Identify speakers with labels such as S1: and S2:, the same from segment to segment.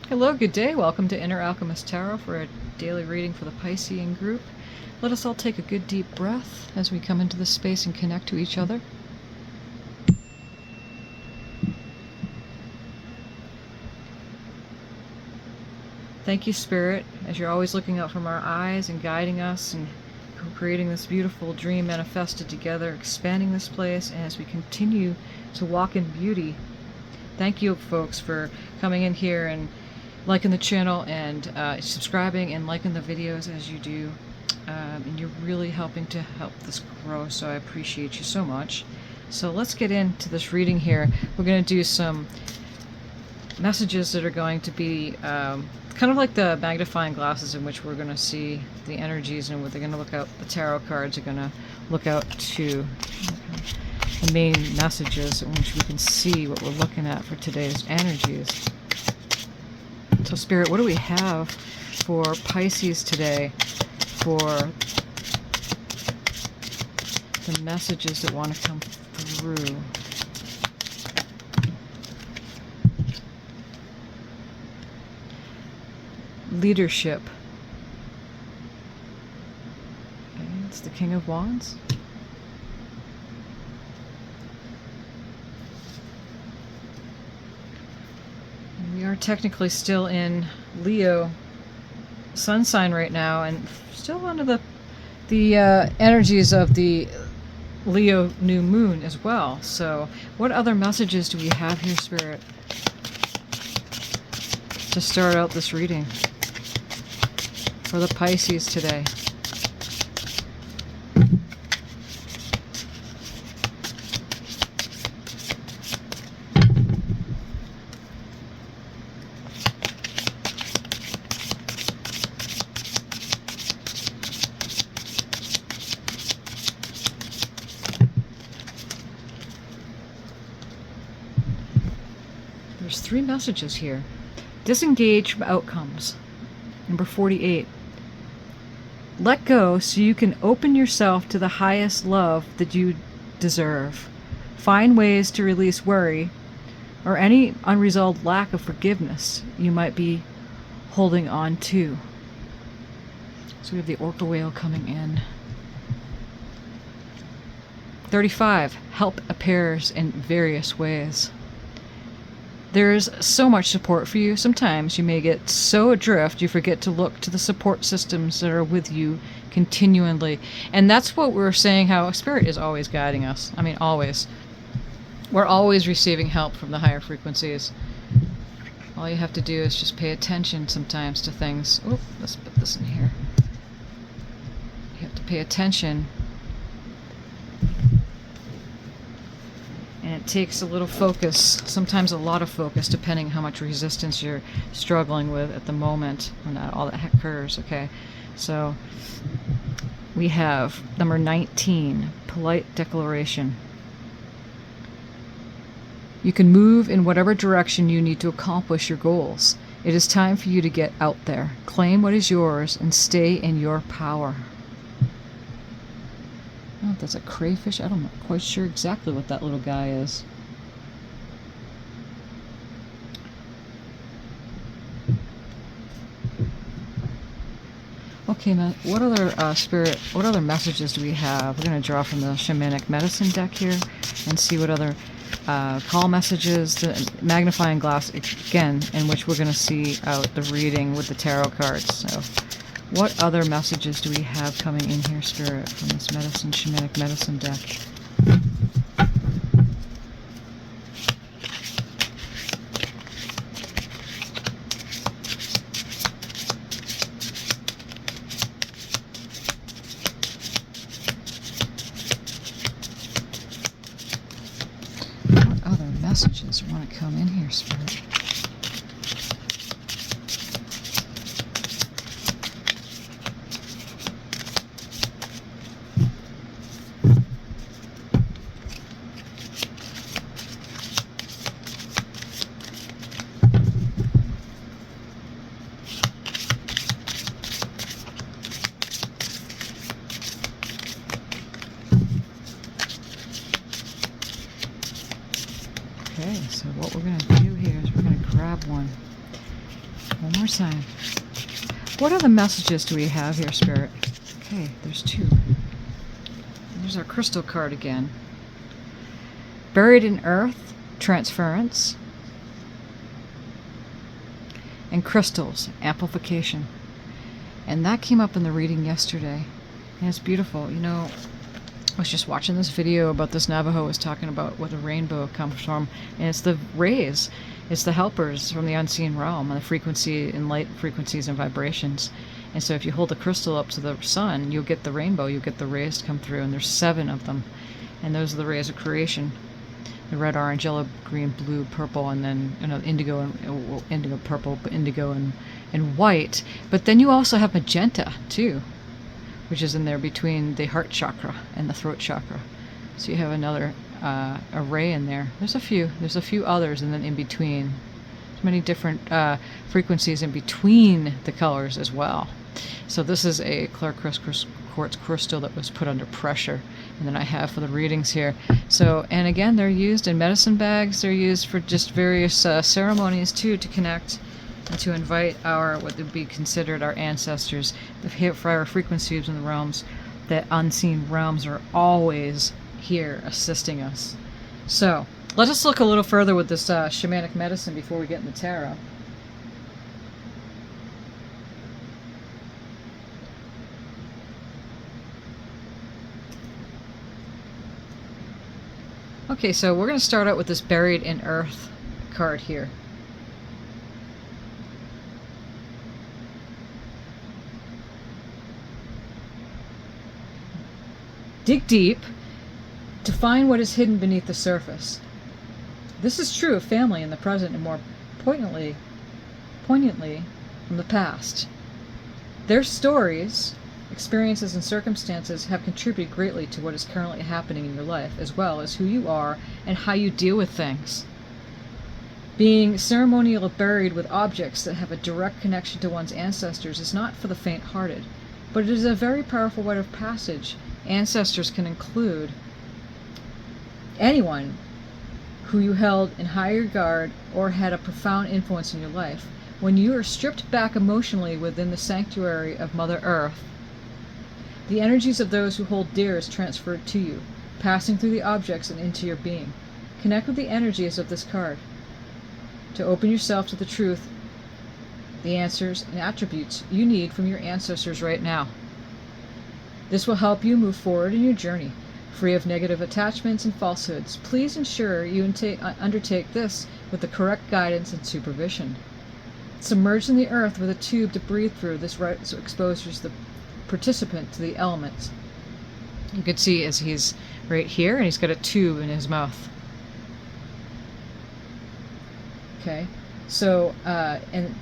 S1: Hello, good day. Welcome to Inner Alchemist Tarot for a daily reading for the Piscean group. Let us all take a good deep breath as we come into this space and connect to each other. Thank you, Spirit, as you're always looking out from our eyes and guiding us and creating this beautiful dream manifested together, expanding this place, and as we continue to walk in beauty. Thank you, folks, for coming in here and liking the channel and subscribing and liking the videos as you do. And you're really helping to help this grow, so I appreciate you so much. So let's get into this reading here. We're going to do some messages that are going to be kind of like the magnifying glasses in which we're going to see the energies, and what they're going to look out. The tarot cards are going to look out to the main messages in which we can see what we're looking at for today's energies. So Spirit, what do we have for Pisces today for the messages that want to come through? Leadership. Okay, it's the King of Wands. We are technically still in Leo sun sign right now, and still under the energies of the Leo new moon as well. So what other messages do we have here, Spirit, to start out this reading for the Pisces today? There's 3 messages here. Disengage from outcomes. Number 48. Let go so you can open yourself to the highest love that you deserve. Find ways to release worry or any unresolved lack of forgiveness you might be holding on to. So we have the orca whale coming in. 35. Help appears in various ways. There's so much support for you. Sometimes you may get so adrift you forget to look to the support systems that are with you continually. And that's what we're saying, how Spirit is always guiding us. I mean, always. We're always receiving help from the higher frequencies. All you have to do is just pay attention sometimes to things. Oh, let's put this in here. You have to pay attention. And it takes a little focus, sometimes a lot of focus, depending how much resistance you're struggling with at the moment when all that occurs, okay? So we have number 19, polite declaration. You can move in whatever direction you need to accomplish your goals. It is time for you to get out there, claim what is yours, and stay in your power. I don't know if that's a crayfish. I'm not quite sure exactly what that little guy is. Okay, now, what other Spirit, what other messages do we have? We're going to draw from the Shamanic Medicine deck here and see what other call messages, the magnifying glass, again, in which we're going to see out the reading with the tarot cards. So what other messages do we have coming in here, Spirit, from this Shamanic Medicine deck? What other messages want to come in here, Spirit? Okay, so what we're going to do here is we're going to grab one. One more sign. What other messages do we have here, Spirit? Okay, there's two. There's our crystal card again. Buried in earth, transference. And crystals, amplification. And that came up in the reading yesterday. And it's beautiful. You know, I was just watching this video about this Navajo was talking about where the rainbow comes from. And it's the rays. It's the helpers from the unseen realm, and the frequency and light frequencies and vibrations. And so if you hold the crystal up to the sun, you'll get the rainbow, you'll get the rays to come through, and there's 7 of them. And those are the rays of creation. The red, orange, yellow, green, blue, purple, and then indigo and indigo, purple, indigo and white. But then you also have magenta too, which is in there between the heart chakra and the throat chakra. So you have another array in there. There's a few others, and then in between, there's many different frequencies in between the colors as well. So this is a clear quartz crystal that was put under pressure, and then I have for the readings here. So, and again, they're used in medicine bags. They're used for just various ceremonies too, to connect and to invite our, what would be considered our ancestors, the higher frequencies in the realms. The unseen realms are always here assisting us. So let us look a little further with this shamanic medicine before we get in the tarot. Okay, so we're going to start out with this buried in earth card here. Dig deep to find what is hidden beneath the surface. This is true of family in the present, and more poignantly from the past. Their stories, experiences, and circumstances have contributed greatly to what is currently happening in your life, as well as who you are and how you deal with things. Being ceremonially buried with objects that have a direct connection to one's ancestors is not for the faint-hearted, but it is a very powerful rite of passage. Ancestors can include anyone who you held in high regard or had a profound influence in your life. When you are stripped back emotionally within the sanctuary of Mother Earth, the energies of those who hold dear is transferred to you, passing through the objects and into your being. Connect with the energies of this card to open yourself to the truth, the answers and attributes you need from your ancestors right now. This will help you move forward in your journey, free of negative attachments and falsehoods. Please ensure you undertake this with the correct guidance and supervision. Submerged in the earth with a tube to breathe through, this rite exposes the participant to the elements. You can see as he's right here, and he's got a tube in his mouth. Okay, so, and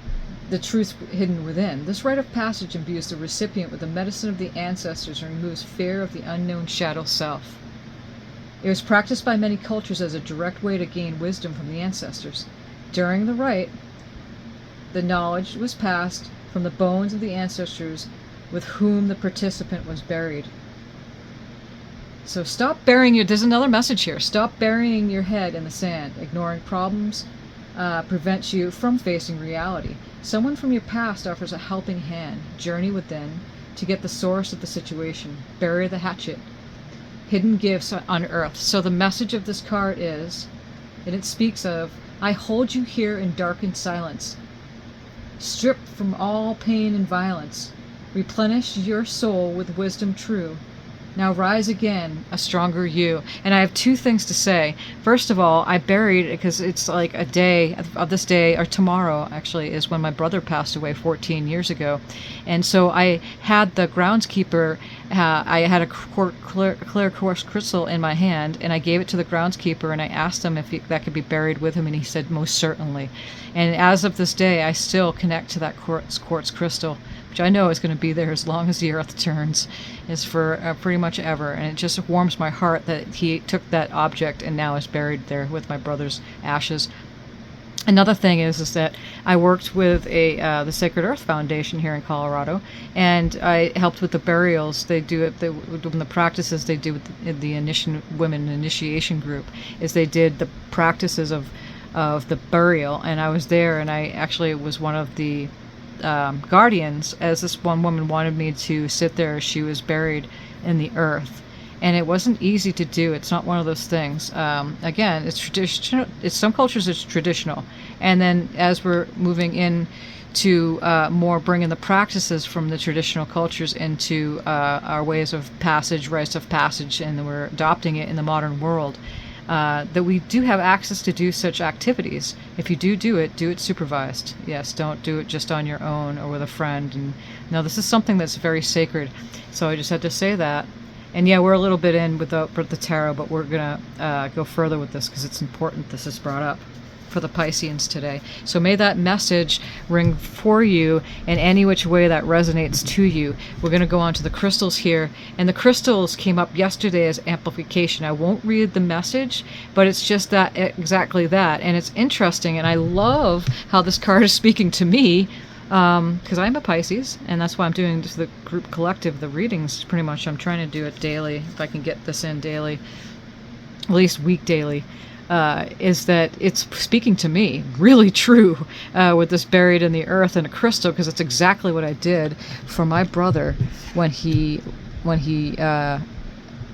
S1: the truth hidden within. This rite of passage imbues the recipient with the medicine of the ancestors and removes fear of the unknown shadow self. It was practiced by many cultures as a direct way to gain wisdom from the ancestors. During the rite, the knowledge was passed from the bones of the ancestors with whom the participant was buried. So stop burying there's another message here. Stop burying your head in the sand. Ignoring problems prevents you from facing reality. Someone from your past offers a helping hand. Journey within to get the source of the situation. Bury the hatchet. Hidden gifts unearthed. So the message of this card is, and it speaks of, I hold you here in darkened silence. Stripped from all pain and violence. Replenish your soul with wisdom true. Now rise again, a stronger you. And I have 2 things to say. First of all, I buried it because it's like a day of this day, or tomorrow actually, is when my brother passed away 14 years ago. And so I had the groundskeeper, I had a clear quartz crystal in my hand, and I gave it to the groundskeeper, and I asked him if that could be buried with him, and he said most certainly. And as of this day, I still connect to that quartz crystal, which I know is going to be there as long as the earth turns, is for pretty much ever. And it just warms my heart that he took that object and now is buried there with my brother's ashes. Another thing is that I worked with the Sacred Earth Foundation here in Colorado, and I helped with the burials. They do it, when the practices they do with the women initiation group, is they did the practices of of the burial, and I was there, and I actually was one of the guardians, as this one woman wanted me to sit there as she was buried in the earth. And it wasn't easy to do. It's not one of those things. Again, it's traditional. It's some cultures it's traditional, and then as we're moving in to more bringing the practices from the traditional cultures into our ways of passage, rites of passage, and we're adopting it in the modern world. That we do have access to do such activities. If you do it supervised. Yes, don't do it just on your own or with a friend. And no, this is something that's very sacred. So I just had to say that. And yeah, we're a little bit in with the tarot, but we're going to go further with this because it's important this is brought up for the Pisceans today. So may that message ring for you in any which way that resonates to you. We're going to go on to the crystals here. And the crystals came up yesterday as amplification. I won't read the message, but it's just that, exactly that. And it's interesting, and I love how this card is speaking to me, because I'm a Pisces, and that's why I'm doing just the group collective, the readings, pretty much. I'm trying to do it daily, if I can get this in daily, at least week daily, is that it's speaking to me, really true, with this buried in the earth and a crystal, because it's exactly what I did for my brother when he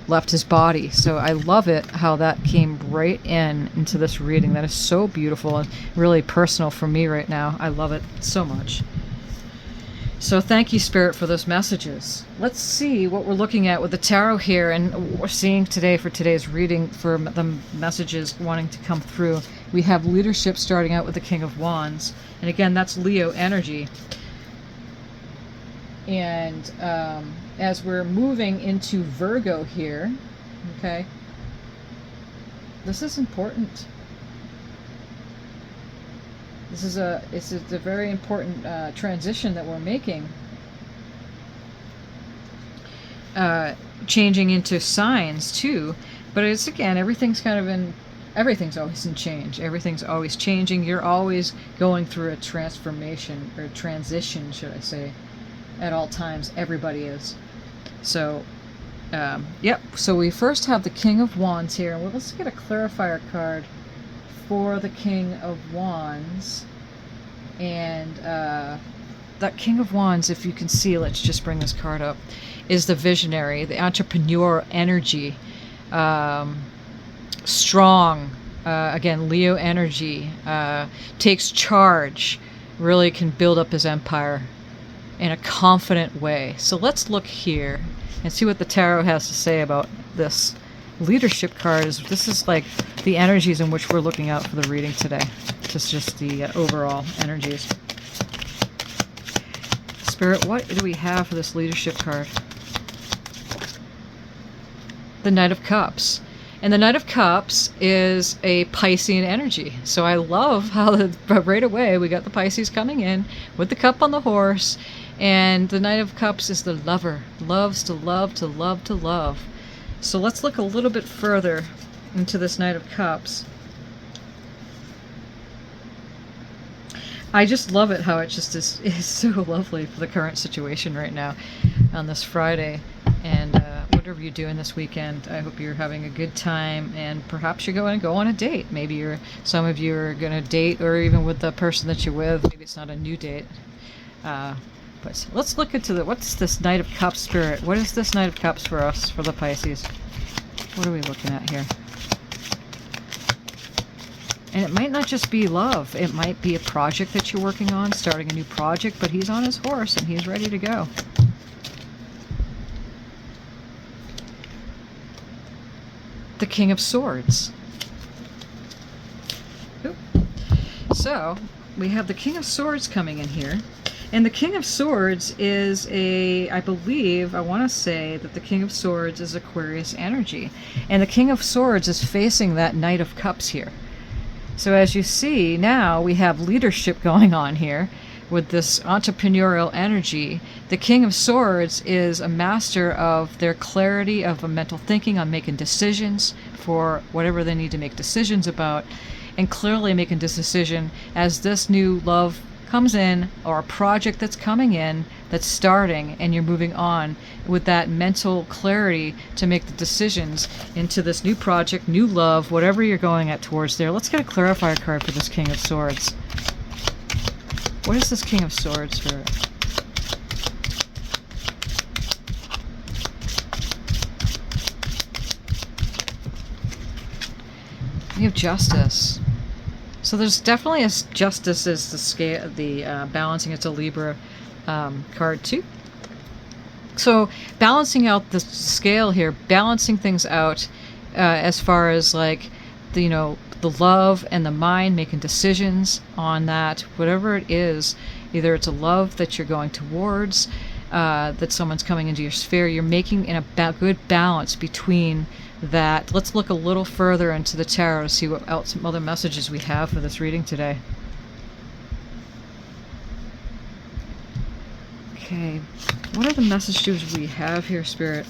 S1: left his body. So I love it how that came right into this reading. That is so beautiful and really personal for me right now. I love it so much. So thank you, Spirit, for those messages. Let's see what we're looking at with the tarot here, and what we're seeing today for today's reading for the messages wanting to come through. We have leadership starting out with the King of Wands, and again, that's Leo energy. And as we're moving into Virgo here, okay, this is important. It's a very important transition that we're making. Changing into signs too, but it's, again, everything's always in change. Everything's always changing. You're always going through a transformation, or transition, should I say, at all times. Everybody is. So, yep. So we first have the King of Wands here. Well, let's get a clarifier card for the King of Wands. And that King of Wands, if you can see, let's just bring this card up, is the visionary, the entrepreneur energy, strong, again, Leo energy, takes charge, really can build up his empire in a confident way. So let's look here and see what the tarot has to say about this leadership card. This is like the energies in which we're looking out for the reading today. Just the overall energies. Spirit, what do we have for this leadership card? The Knight of Cups. And the Knight of Cups is a Piscean energy. So I love how right away we got the Pisces coming in with the cup on the horse. And the Knight of Cups is the lover. Loves to love, to love, to love. So let's look a little bit further into this Knight of Cups. I just love it how it just is so lovely for the current situation right now on this Friday. And whatever you're doing this weekend, I hope you're having a good time, and perhaps you're going to go on a date. Maybe some of you are going to date, or even with the person that you're with. Maybe it's not a new date. But let's look into what's this Knight of Cups, Spirit? What is this Knight of Cups for us, for the Pisces? What are we looking at here? And it might not just be love. It might be a project that you're working on, starting a new project, but he's on his horse and he's ready to go. The King of Swords. Oop. So, we have the King of Swords coming in here. And the King of Swords is I want to say that the King of Swords is Aquarius energy. And the King of Swords is facing that Knight of Cups here. So as you see, now we have leadership going on here with this entrepreneurial energy. The King of Swords is a master of their clarity of a mental thinking on making decisions for whatever they need to make decisions about, and clearly making this decision as this new love comes in, or a project that's coming in that's starting, and you're moving on with that mental clarity to make the decisions into this new project, new love, whatever you're going at towards there. Let's get a clarifier card for this King of Swords. What is this King of Swords, Spirit? We have Justice. So there's definitely a Justice as the scale, the balancing. It's a Libra card too. So balancing out the scale here, balancing things out as far as like the, the love and the mind, making decisions on that, whatever it is. Either it's a love that you're going towards, that someone's coming into your sphere. You're making in a good balance between that. Let's look a little further into the tarot to see what else, other messages we have for this reading today. Okay, what are the messages we have here, Spirit?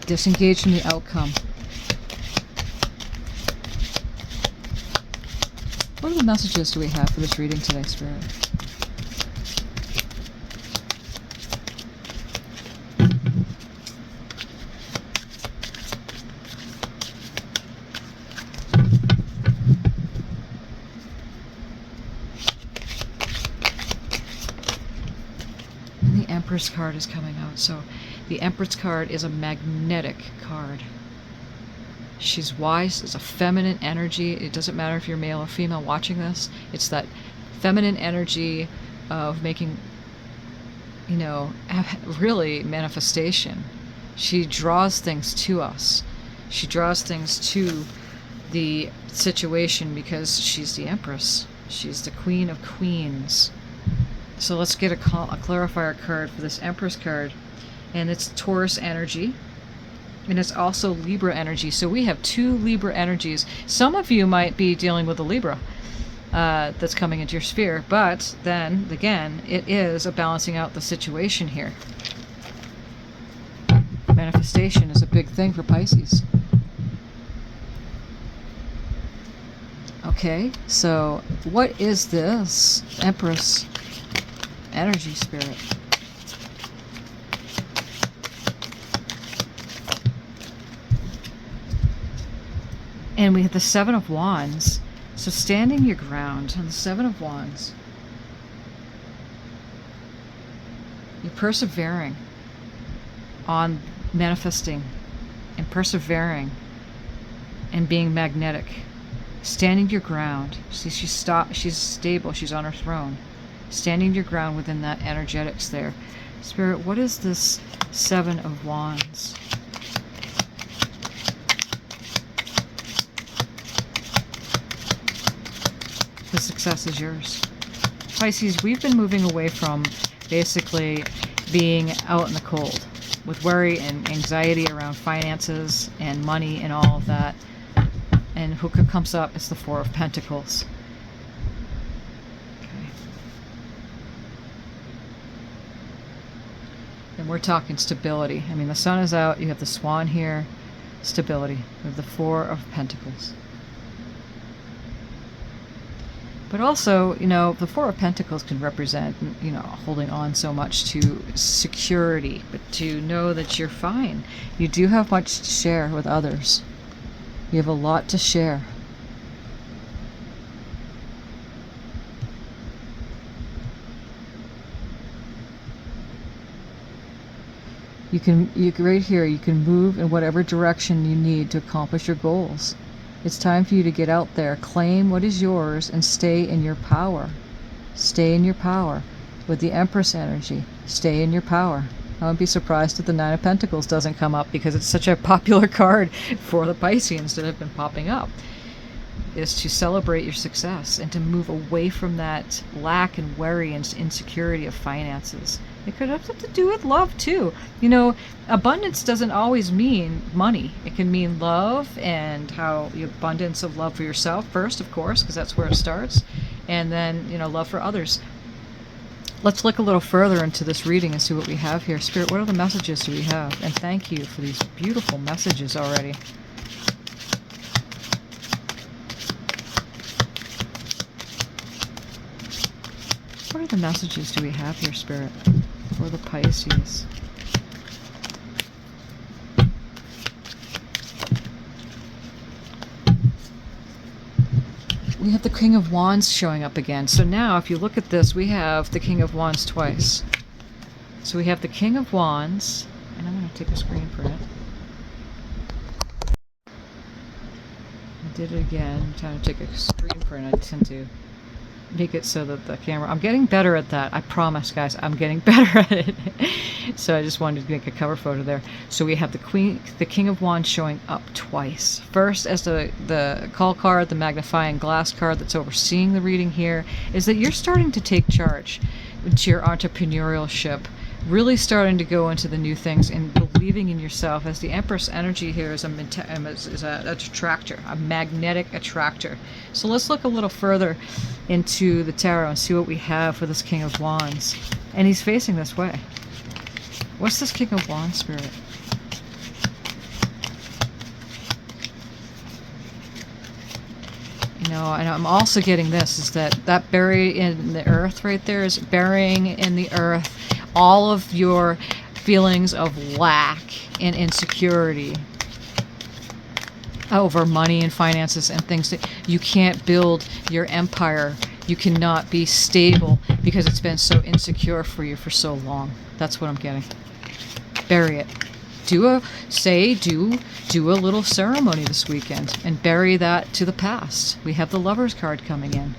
S1: Disengage from the outcome. What other messages do we have for this reading today, Spirit? And the Empress card is coming out. So the Empress card is a magnetic card. She's wise. It's a feminine energy. It doesn't matter if you're male or female watching this. It's that feminine energy of making, really manifestation. She draws things to us. She draws things to the situation because she's the Empress. She's the Queen of Queens. So let's get a clarifier card for this Empress card. And it's Taurus energy. And it's also Libra energy. So we have two Libra energies. Some of you might be dealing with a Libra that's coming into your sphere. But then, again, it is a balancing out the situation here. Manifestation is a big thing for Pisces. Okay, so what is this Empress energy, Spirit? And we have the Seven of Wands. So standing your ground on the Seven of Wands. You're persevering on manifesting and persevering and being magnetic. Standing your ground. See, she's stable. She's on her throne. Standing your ground within that energetics there. Spirit, what is this Seven of Wands? The success is yours. Pisces, we've been moving away from basically being out in the cold with worry and anxiety around finances and money and all of that. And who comes up is the Four of Pentacles. Okay. And we're talking stability. I mean, the sun is out. You have the Swan here. Stability. We have the Four of Pentacles. But also, the Four of Pentacles can represent, holding on so much to security, but to know that you're fine. You do have much to share with others. You have a lot to share. Right here, you can move in whatever direction you need to accomplish your goals. It's time for you to get out there, claim what is yours, and stay in your power. Stay in your power. With the Empress energy, stay in your power. I wouldn't be surprised if the Nine of Pentacles doesn't come up because it's such a popular card for the Pisceans that have been popping up. Is to celebrate your success and to move away from that lack and worry and insecurity of finances. It could have something to do with love too. Abundance doesn't always mean money. It can mean love and how the abundance of love for yourself first, of course, because that's where it starts. And then, love for others. Let's look a little further into this reading and see what we have here. Spirit, what other messages do we have? And thank you for these beautiful messages already. What other messages do we have here, Spirit, for the Pisces? We have the King of Wands showing up again. So now, if you look at this, we have the King of Wands twice. So we have the King of Wands, and I'm going to take a screen print. I did it again. I'm trying to take a screen print. I tend to make it so that the camera... I'm getting better at that. I promise, guys. I'm getting better at it. So I just wanted to make a cover photo there. So we have the King of Wands showing up twice. First, as the call card, the magnifying glass card that's overseeing the reading here, is that you're starting to take charge into your entrepreneurship, really starting to go into the new things and believing in yourself, as the Empress energy here is a attractor, a magnetic attractor. So let's look a little further into the tarot and see what we have for this King of Wands. And he's facing this way. What's this King of Wands, Spirit? You know, and I'm also getting this, is that buried in the earth right there is burying in the earth all of your feelings of lack and insecurity over money and finances and things that you can't build your empire. You cannot be stable because it's been so insecure for you for so long. That's what I'm getting. Bury it. Do a little ceremony this weekend and bury that to the past. We have the Lovers card coming in.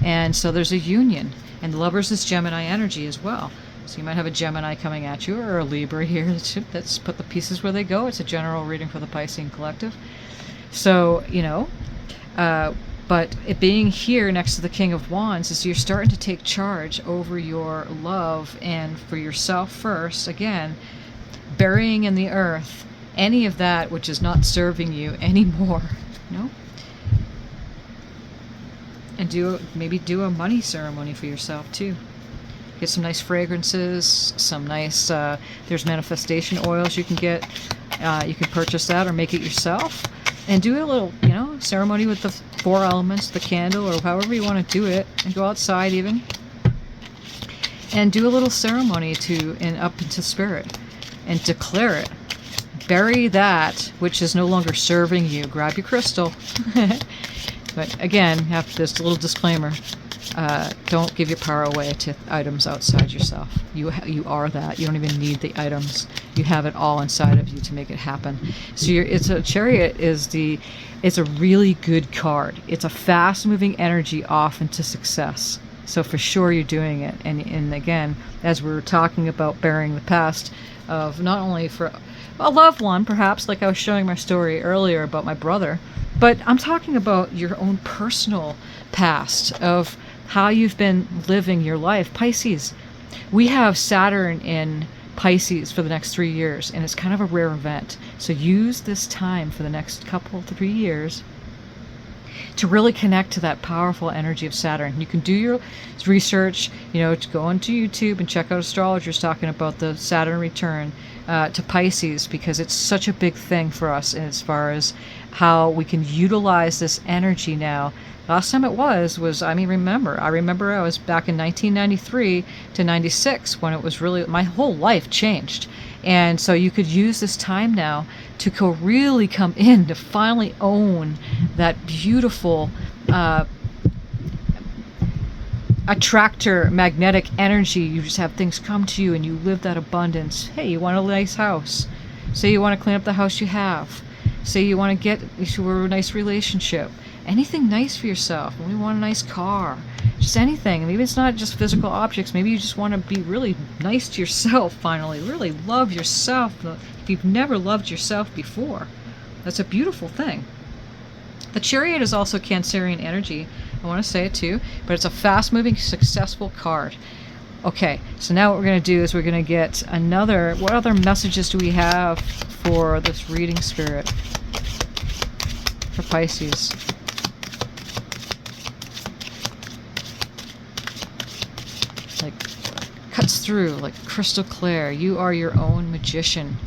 S1: And so there's a union. And the Lovers is Gemini energy as well. So you might have a Gemini coming at you, or a Libra here. Let's put the pieces where they go. It's a general reading for the Piscean collective. So, you know, but it being here next to the King of Wands is you're starting to take charge over your love, and for yourself first, again, burying in the earth any of that which is not serving you anymore. No? And maybe do a money ceremony for yourself too. Get some nice fragrances, some nice, there's manifestation oils you can get. You can purchase that or make it yourself. And do a little, you know, ceremony with the 4 elements, the candle, or however you want to do it. And go outside even. And do a little ceremony up into spirit. And declare it. Bury that which is no longer serving you. Grab your crystal. But again, have this little disclaimer. Don't give your power away to items outside yourself. You are that. You don't even need the items. You have it all inside of you to make it happen. So Chariot it's a really good card. It's a fast-moving energy off into success. So for sure you're doing it. And again, as we were talking about burying the past of not only for a loved one, perhaps, like I was showing my story earlier about my brother, but I'm talking about your own personal past of how you've been living your life. Pisces, we have Saturn in Pisces for the next 3 years, and it's kind of a rare event. So use this time for the next 3 years to really connect to that powerful energy of Saturn. You can do your research, you know, to go onto YouTube and check out astrologers talking about the Saturn return to Pisces, because it's such a big thing for us as far as how we can utilize this energy now. Last time it was I remember I was back in 1993 to 96 when it was really, my whole life changed. And so you could use this time now to really come in, to finally own that beautiful attractor, magnetic energy. You just have things come to you and you live that abundance. Hey, you want a nice house. Say you want to clean up the house you have. Say you want to get into a nice relationship. Anything nice for yourself. Maybe you want a nice car. Just anything. Maybe it's not just physical objects. Maybe you just want to be really nice to yourself finally. Really love yourself if you've never loved yourself before. That's a beautiful thing. The Chariot is also Cancerian energy. I want to say it too. But it's a fast-moving, successful card. Okay, so now what we're going to do is we're going to get another... What other messages do we have for this reading, Spirit? For Pisces. Like, cuts through, like crystal clear. You are your own magician.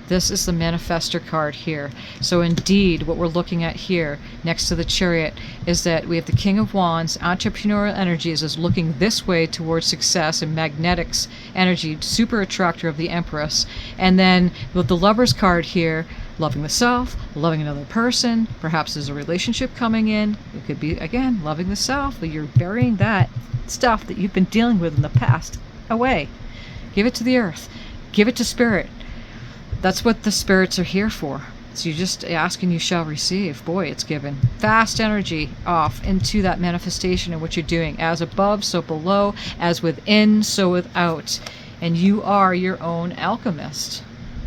S1: This is the manifestor card here. So indeed, what we're looking at here next to the Chariot is that we have the King of Wands. Entrepreneurial energies is looking this way towards success, and magnetics energy, super attractor of the Empress. And then with the Lovers card here, loving the self, loving another person, perhaps there's a relationship coming in. It could be, again, loving the self, but you're burying that stuff that you've been dealing with in the past away. Give it to the earth. Give it to spirit. That's what the spirits are here for. So you just ask and you shall receive. Boy, it's given. Fast energy off into that manifestation of what you're doing. As above, so below. As within, so without. And you are your own alchemist.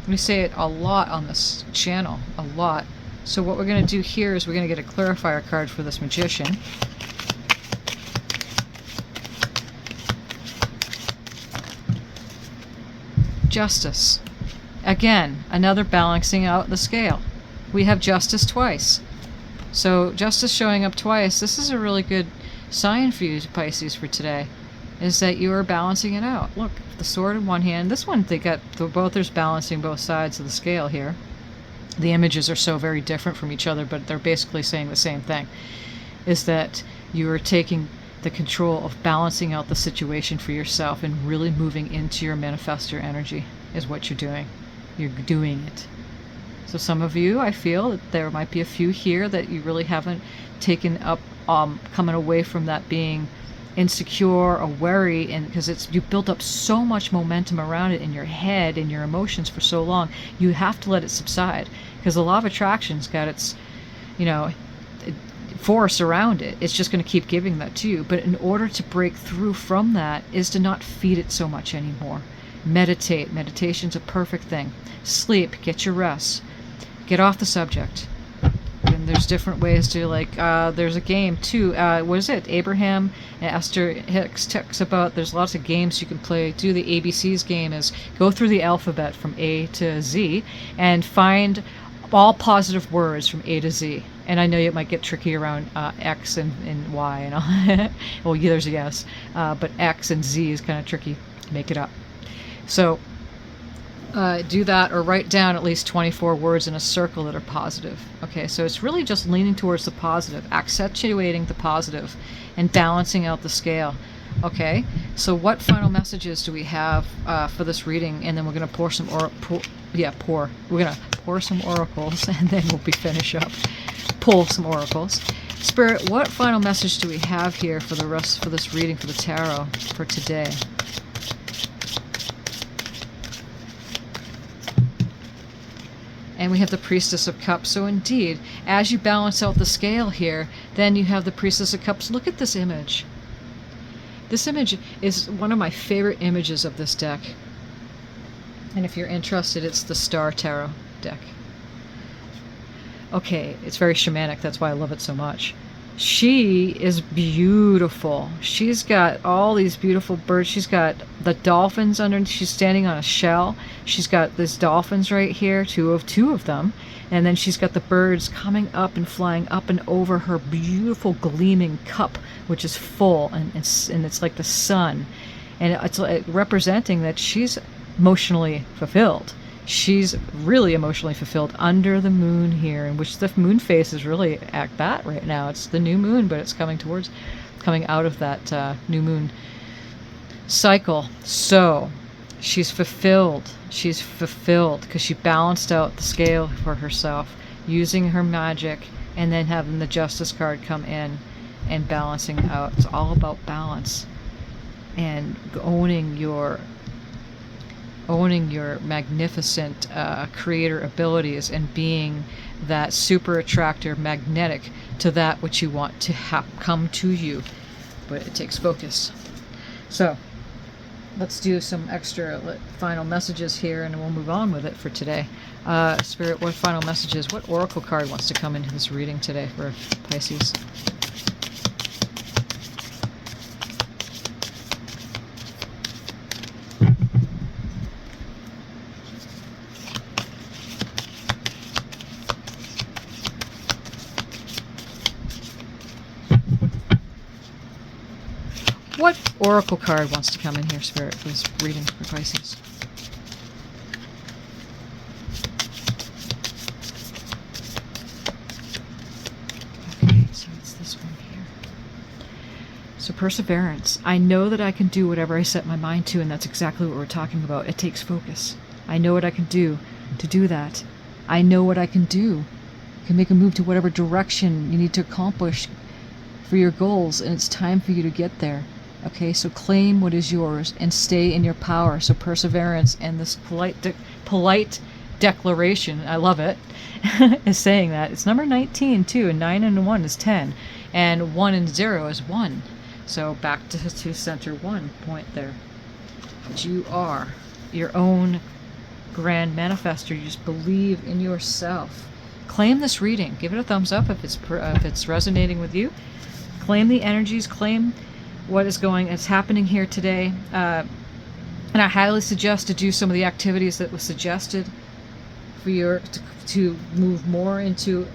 S1: We say it a lot on this channel. A lot. So what we're going to do here is we're going to get a clarifier card for this magician. Justice. Again, another balancing out the scale. We have justice twice. So justice showing up twice, this is a really good sign for you, Pisces, for today, is that you are balancing it out. Look, the sword in one hand. This one, they got both, there's balancing both sides of the scale here. The images are so very different from each other, but they're basically saying the same thing, is that you are taking the control of balancing out the situation for yourself and really moving into your manifestor energy is what you're doing. You're doing it. So some of you, I feel that there might be a few here that you really haven't taken up, coming away from that being insecure or worry, and because it's, you built up so much momentum around it in your head and your emotions for so long, you have to let it subside, because the law of attraction's got its, you know, force around it. It's just going to keep giving that to you. But in order to break through from that is to not feed it so much anymore. Meditate. Meditation's a perfect thing. Sleep. Get your rest. Get off the subject. And there's different ways to, like, there's a game too. What is it? Abraham and Esther Hicks talks about, there's lots of games you can play. Do the ABCs game is go through the alphabet from A to Z and find all positive words from A to Z. And I know it might get tricky around X and Y and all. Well, yeah, there's a yes. But X and Z is kind of tricky. Make it up. So do that, or write down at least 24 words in a circle that are positive. Okay, so it's really just leaning towards the positive, accentuating the positive, and balancing out the scale. Okay, so what final messages do we have for this reading? And then we're going to pour some We're going to pour some oracles, and then we'll be finish up. Pull some oracles. Spirit, what final message do we have here for the rest, for this reading for the tarot for today? And we have the Priestess of Cups. So indeed, as you balance out the scale here, then you have the Priestess of Cups. Look at this image. This image is one of my favorite images of this deck. And if you're interested, it's the Star Tarot deck. Okay, it's very shamanic. That's why I love it so much. She is beautiful. She's got all these beautiful birds. She's got the dolphins under. She's standing on a shell. She's got these dolphins right here, two of them, and then she's got the birds coming up and flying up and over her beautiful gleaming cup, which is full, and it's like the sun, and it's representing that she's emotionally fulfilled. She's really emotionally fulfilled under the moon here, in which the moon phase is really at that right now. It's the new moon, but it's coming out of that new moon cycle. So she's fulfilled. She's fulfilled because she balanced out the scale for herself using her magic, and then having the Justice card come in and balancing out. It's all about balance and owning your magnificent creator abilities, and being that super attractor, magnetic to that which you want to come to you. But it takes focus. So let's do some extra final messages here, and we'll move on with it for today. Spirit, what final messages? What oracle card wants to come into this reading today for Pisces? What oracle card wants to come in here, Spirit, for this reading for Pisces? this one here? So perseverance. I know that I can do whatever I set my mind to, and that's exactly what we're talking about. It takes focus. I know what I can do to do that. I know what I can do. You can make a move to whatever direction you need to accomplish for your goals, and it's time for you to get there. Okay, so claim what is yours and stay in your power. So perseverance and this polite declaration, I love it, is saying that. It's number 19 too, and 9 and 1 is 10, and 1 and 0 is 1. So back to center 1 point there. That you are your own grand manifester. You just believe in yourself. Claim this reading. Give it a thumbs up if it's resonating with you. Claim the energies. Claim what is it's happening here today. And I highly suggest to do some of the activities that was suggested for you to move more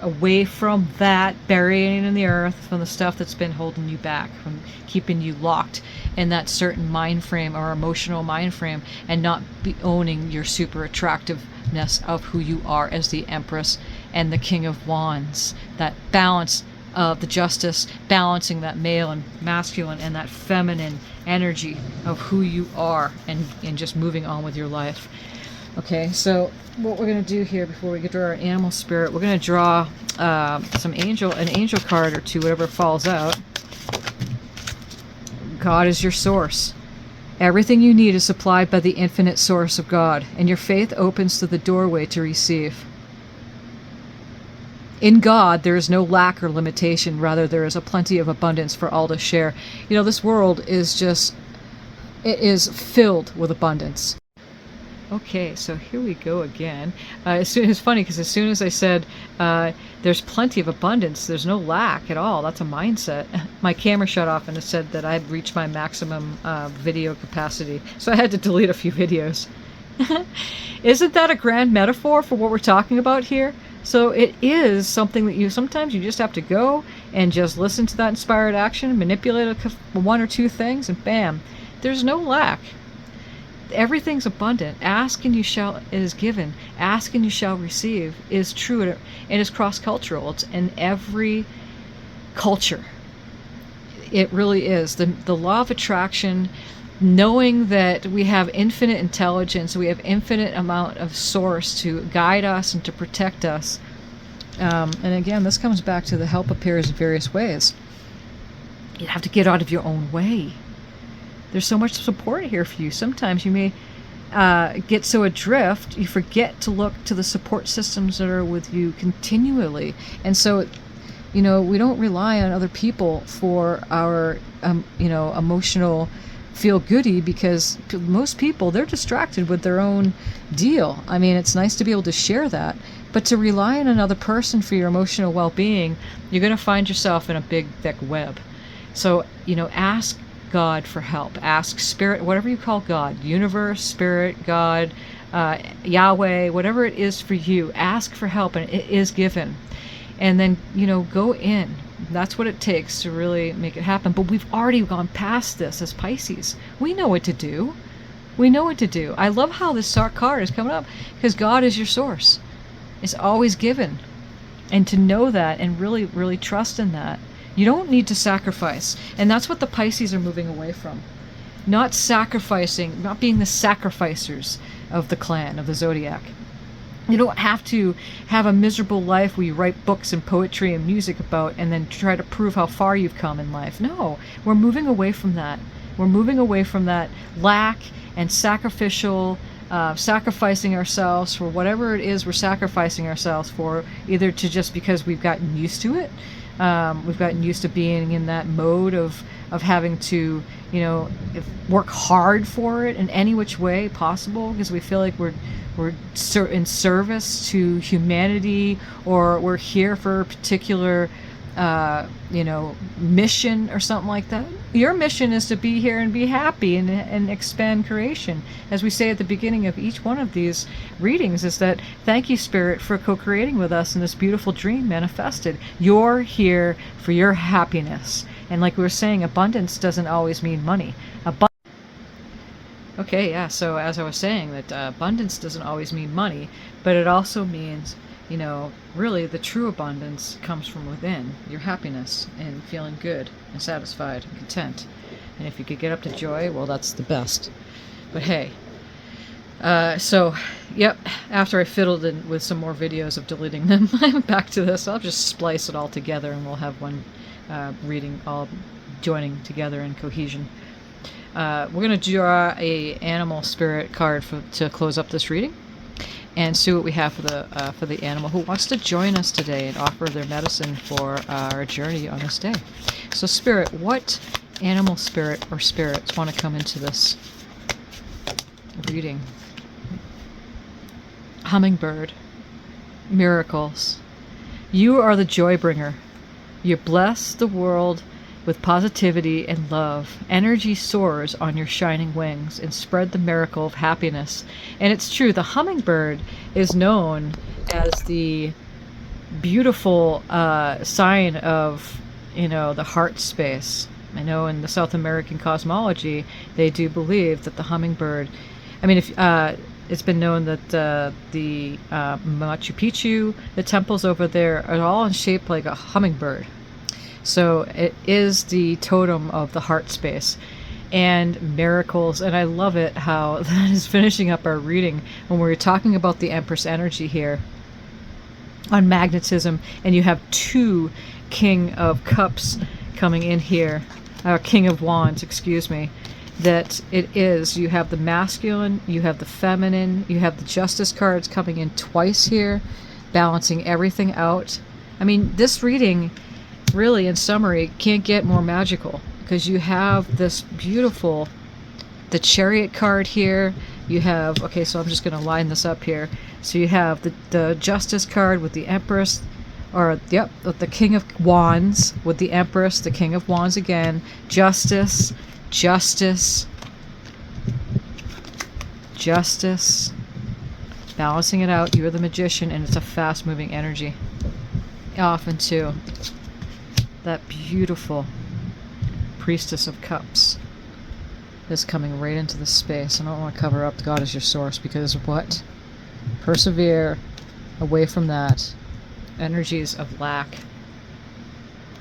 S1: away from that burying in the earth, from the stuff that's been holding you back, from keeping you locked in that certain mind frame or emotional mind frame, and not be owning your super attractiveness of who you are as the Empress and the King of Wands. That balance of the justice, balancing that male and masculine and that feminine energy of who you are, and just moving on with your life. Okay, so what we're going to do here before we get to our animal spirit, we're going to draw an angel card or two, whatever falls out. God is your source. Everything you need is supplied by the infinite source of God, and your faith opens to the doorway to receive. In God, there is no lack or limitation. Rather, there is a plenty of abundance for all to share. You know, this world is it is filled with abundance. Okay, so here we go again. It's funny because as soon as I said there's plenty of abundance, there's no lack at all, that's a mindset, my camera shut off and it said that I had reached my maximum video capacity. So I had to delete a few videos. Isn't that a grand metaphor for what we're talking about here? So it is something that sometimes you just have to go and just listen to that inspired action, manipulate one or two things, and bam, there's no lack. Everything's abundant. Ask and it is given. Ask and you shall receive is true, and it's cross-cultural. It's in every culture. It really is. The law of attraction, knowing that we have infinite intelligence, we have infinite amount of source to guide us and to protect us. And again, this comes back to the help appears in various ways. You have to get out of your own way. There's so much support here for you. Sometimes you may get so adrift, you forget to look to the support systems that are with you continually. And so, we don't rely on other people for our, emotional feel-goody, because most people, they're distracted with their own deal. I mean, it's nice to be able to share that, but to rely on another person for your emotional well-being, you're going to find yourself in a big, thick web. So, ask God for help. Ask Spirit, whatever you call God, universe, Spirit, God, Yahweh, whatever it is for you, ask for help, and it is given. And then, go in. That's what it takes to really make it happen. But we've already gone past this as Pisces. We know what to do. We know what to do. I love how this card is coming up, because God is your source. It's always given. And to know that and really, really trust in that. You don't need to sacrifice. And that's what the Pisces are moving away from. Not sacrificing, not being the sacrificers of the clan, of the zodiac. You don't have to have a miserable life where you write books and poetry and music about and then try to prove how far you've come in life. No, we're moving away from that. We're moving away from that lack and sacrificial, sacrificing ourselves for whatever it is we're sacrificing ourselves for, either to just because we've gotten used to it. We've gotten used to being in that mode of having to, work hard for it in any which way possible, because we feel like we're in service to humanity, or we're here for a particular, mission or something like that. Your mission is to be here and be happy and expand creation. As we say at the beginning of each one of these readings, is that thank you, Spirit, for co-creating with us in this beautiful dream manifested. You're here for your happiness. And like we were saying, abundance doesn't always mean money. Okay, yeah, so as I was saying, that abundance doesn't always mean money, but it also means you know, really the true abundance comes from within, your happiness and feeling good and satisfied and content. And if you could get up to joy, well, that's the best. But hey, so, yep, after I fiddled in with some more videos of deleting them, I'm back to this. I'll just splice it all together and we'll have one reading all joining together in cohesion. We're going to draw a animal spirit card to close up this reading and see what we have for the animal who wants to join us today and offer their medicine for our journey on this day. So Spirit, what animal spirit or spirits want to come into this reading? Hummingbird, miracles. You are the joy bringer. You bless the world with positivity and love. Energy soars on your shining wings and spread the miracle of happiness. And it's true, the hummingbird is known as the beautiful sign of, you know, the heart space. I know in the South American cosmology, they do believe that the hummingbird, I mean, if it's been known that the Machu Picchu, the temples over there, are all in shape like a hummingbird. So it is the totem of the heart space and miracles. And I love it how that is finishing up our reading when we're talking about the Empress energy here on magnetism. And you have two King of Cups coming in here, King of Wands, excuse me. That it is, you have the masculine, you have the feminine, you have the Justice cards coming in twice here, balancing everything out. I mean, this reading, really, in summary, can't get more magical because you have this beautiful, the Chariot card here. You have, okay, so I'm just going to line this up here. So you have the Justice card with the Empress, or, yep, the King of Wands with the Empress, the King of Wands again, Justice, Justice, Justice, balancing it out. You're the Magician, and it's a fast-moving energy. Often, too. That beautiful Priestess of Cups is coming right into the space. I don't want to cover up God is your source because what? Persevere away from that. Energies of lack.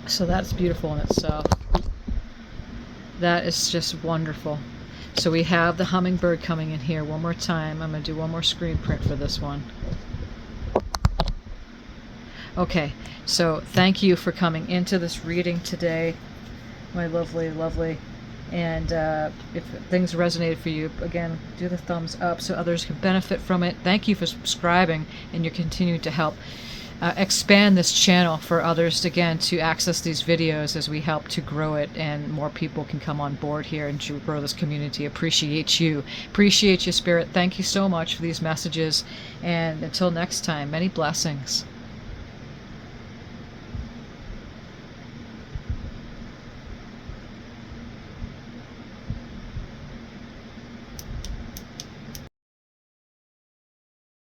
S1: So that's beautiful in itself. That is just wonderful. So we have the hummingbird coming in here one more time. I'm going to do one more screen print for this one. Okay, so thank you for coming into this reading today, my lovely, lovely. And if things resonated for you, again, do the thumbs up so others can benefit from it. Thank you for subscribing, and you're continuing to help expand this channel for others, again, to access these videos as we help to grow it and more people can come on board here and to grow this community. Appreciate you. Appreciate you, Spirit. Thank you so much for these messages. And until next time, many blessings.